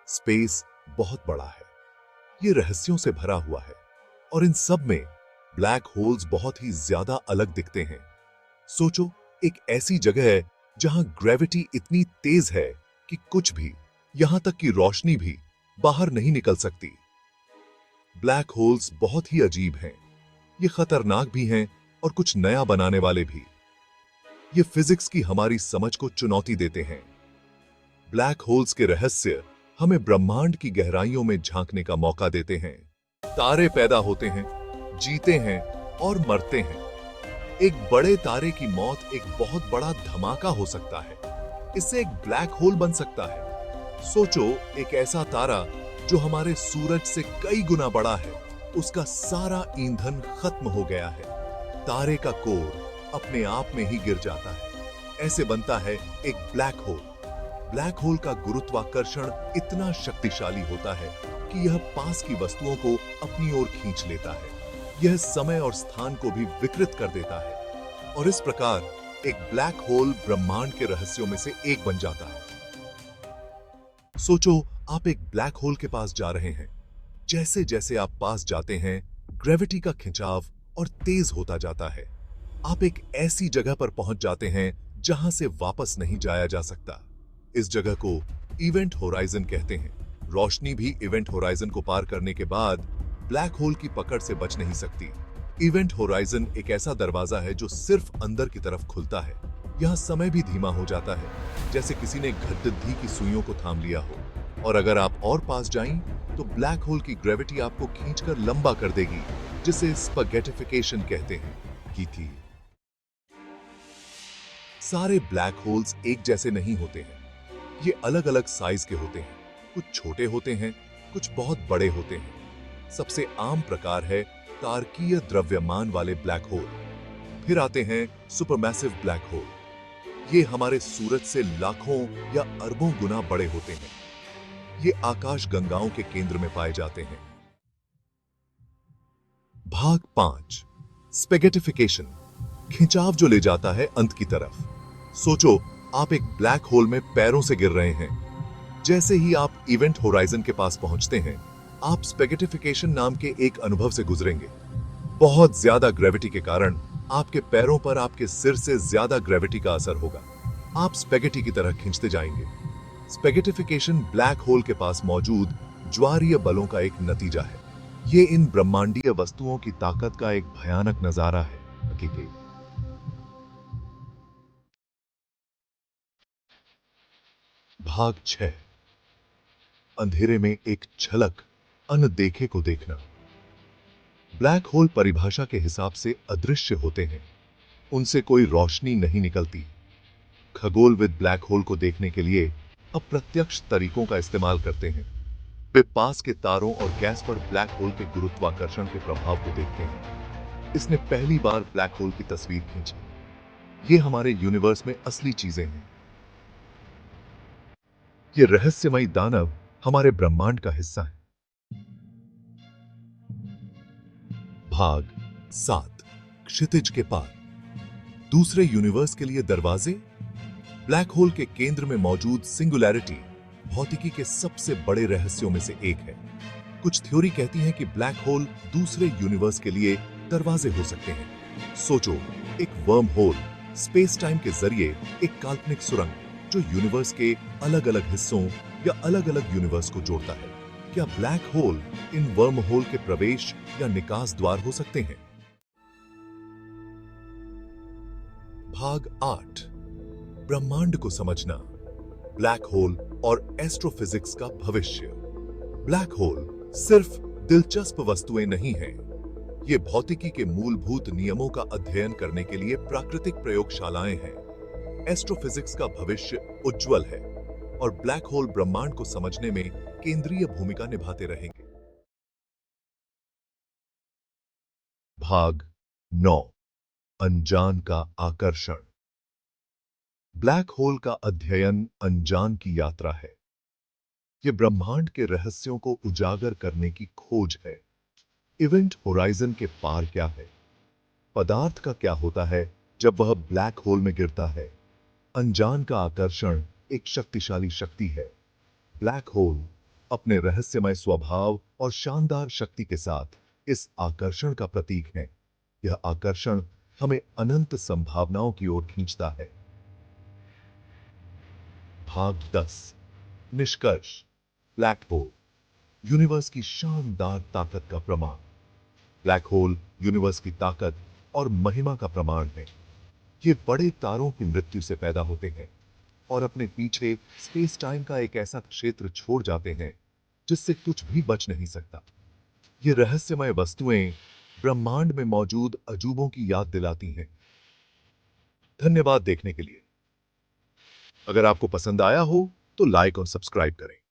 Space बहुत बड़ा है, ये रहस्यों से भरा हुआ है और इन सब में ब्लैक होल्स बहुत ही ज्यादा अलग दिखते हैं। सोचो, एक ऐसी जगह है जहां ग्रेविटी इतनी तेज है कि कुछ भी, यहां तक कि रोशनी भी बाहर नहीं निकल सकती। ब्लैक होल्स बहुत ही अजीब हैं, ये खतरनाक भी हैं और कुछ नया बनाने वाले भी। ये फिजिक्स की हमारी समझ को चुनौती देते हैं। ब्लैक होल्स के रहस्य हमें ब्रह्मांड की गहराइयों में झांकने का मौका देते हैं। तारे पैदा होते हैं, जीते हैं और मरते हैं। एक बड़े तारे की मौत एक बहुत बड़ा धमाका हो सकता है, इससे एक ब्लैक होल बन सकता है। सोचो, एक ऐसा तारा जो हमारे सूरज से कई गुना बड़ा है, उसका सारा ईंधन खत्म हो गया है। तारे का कोर अपने आप में ही गिर जाता है। ऐसे बनता है एक ब्लैक होल। ब्लैक होल का गुरुत्वाकर्षण इतना शक्तिशाली होता है कि यह पास की वस्तुओं को अपनी ओर खींच लेता है। यह समय और स्थान को भी विकृत कर देता है और इस प्रकार एक ब्लैक होल ब्रह्मांड के रहस्यों में से एक बन जाता है। सोचो, आप एक ब्लैक होल के पास जा रहे हैं। जैसे जैसे आप पास जाते हैं, ग्रेविटी का खिंचाव और तेज होता जाता है। आप एक ऐसी जगह पर पहुंच जाते हैं जहां से वापस नहीं जाया जा सकता। इस जगह को इवेंट होराइजन कहते हैं। रोशनी भी इवेंट होराइजन को पार करने के बाद ब्लैक होल की पकड़ से बच नहीं सकती। इवेंट होराइजन एक ऐसा दरवाजा है जो सिर्फ अंदर की तरफ खुलता है। यहाँ समय भी धीमा हो जाता है, जैसे किसी ने घट्टी की सुइयों को थाम लिया हो। और अगर आप और पास जाएं, तो ब्लैक होल की ग्रेविटी आपको खींचकर लंबा कर देगी, जिसे स्पैगेटिफिकेशन कहते हैं। की थी सारे ब्लैक होल्स एक जैसे नहीं होते हैं, ये अलग अलग साइज के होते हैं। कुछ छोटे होते हैं, कुछ बहुत बड़े होते हैं। सबसे आम प्रकार है तारकीय द्रव्यमान वाले ब्लैक होल। फिर आते हैं सुपरमैसिव ब्लैक होल। ये हमारे सूरज से लाखों या अरबों गुना बड़े होते हैं। ये आकाश गंगाओं के केंद्र में पाए जाते हैं। भाग 5, स्पेगेटिफिकेशन, खिंचाव जो ले जाता है अंत की तरफ। सोचो, आप एक ब्लैक होल में पैरों से गिर रहे हैं। जैसे ही आप इवेंट होराइजन के पास पहुंचते हैं, आप स्पेगेटिफिकेशन नाम के एक अनुभव से गुजरेंगे। बहुत ज्यादा ग्रेविटी के कारण आपके पैरों पर आपके सिर से ज्यादा ग्रेविटी का असर होगा। आप स्पेगेटी की तरह खींचते जाएंगे। स्पेगेटिफिकेशन ब्लैक होल के पास मौजूद ज्वारीय बलों का एक नतीजा है। ये इन ब्रह्मांडीय वस्तुओं की ताकत का एक भयानक नजारा है। हकीकत। भाग 6, अंधेरे में एक झलक, अनदेखे को देखना। ब्लैक होल परिभाषा के हिसाब से अदृश्य होते हैं, उनसे कोई रोशनी नहीं निकलती। खगोलविद ब्लैक होल को देखने के लिए अप्रत्यक्ष तरीकों का इस्तेमाल करते हैं। वे पास के तारों और गैस पर ब्लैक होल के गुरुत्वाकर्षण के प्रभाव को देखते हैं। इसने पहली बार ब्लैक होल की तस्वीर खींची। ये हमारे यूनिवर्स में असली चीजें हैं। ये रहस्यमयी दानव हमारे ब्रह्मांड का हिस्सा है। भाग 7, क्षितिज के पार, दूसरे यूनिवर्स के लिए दरवाजे। ब्लैक होल के केंद्र में मौजूद सिंगुलैरिटी भौतिकी के सबसे बड़े रहस्यों में से एक है। कुछ थ्योरी कहती है कि ब्लैक होल दूसरे यूनिवर्स के लिए दरवाजे हो सकते हैं। सोचो, एक वर्म होल स्पेस टाइम के जरिए एक काल्पनिक सुरंग जो यूनिवर्स के अलग अलग हिस्सों या अलग अलग यूनिवर्स को जोड़ता है। क्या ब्लैक होल इन वर्म होल के प्रवेश या निकास द्वार हो सकते हैं? भाग 8, ब्रह्मांड को समझना, ब्लैक होल और एस्ट्रोफिजिक्स का भविष्य। ब्लैक होल सिर्फ दिलचस्प वस्तुएं नहीं हैं, ये भौतिकी के मूलभूत नियमों का अध्ययन करने के लिए प्राकृतिक प्रयोगशालाएं हैं। एस्ट्रोफिजिक्स का भविष्य उज्जवल है और ब्लैक होल ब्रह्मांड को समझने में केंद्रीय भूमिका निभाते रहेंगे। भाग 9, अनजान का आकर्षण। ब्लैक होल का अध्ययन अनजान की यात्रा है। यह ब्रह्मांड के रहस्यों को उजागर करने की खोज है। इवेंट होराइजन के पार क्या है? पदार्थ का क्या होता है जब वह ब्लैक होल में गिरता है? अनजान का आकर्षण एक शक्तिशाली शक्ति है। ब्लैक होल अपने रहस्यमय स्वभाव और शानदार शक्ति के साथ इस आकर्षण का प्रतीक है। यह आकर्षण हमें अनंत संभावनाओं की ओर खींचता है। भाग 10। निष्कर्ष। ब्लैक होल यूनिवर्स की शानदार ताकत का प्रमाण। ब्लैक होल यूनिवर्स की ताकत और महिमा का प्रमाण है। ये बड़े तारों की मृत्यु से पैदा होते हैं और अपने पीछे स्पेस टाइम का एक ऐसा क्षेत्र छोड़ जाते हैं जिससे कुछ भी बच नहीं सकता। ये रहस्यमय वस्तुएं ब्रह्मांड में मौजूद अजूबों की याद दिलाती हैं। धन्यवाद देखने के लिए। अगर आपको पसंद आया हो तो लाइक और सब्सक्राइब करें।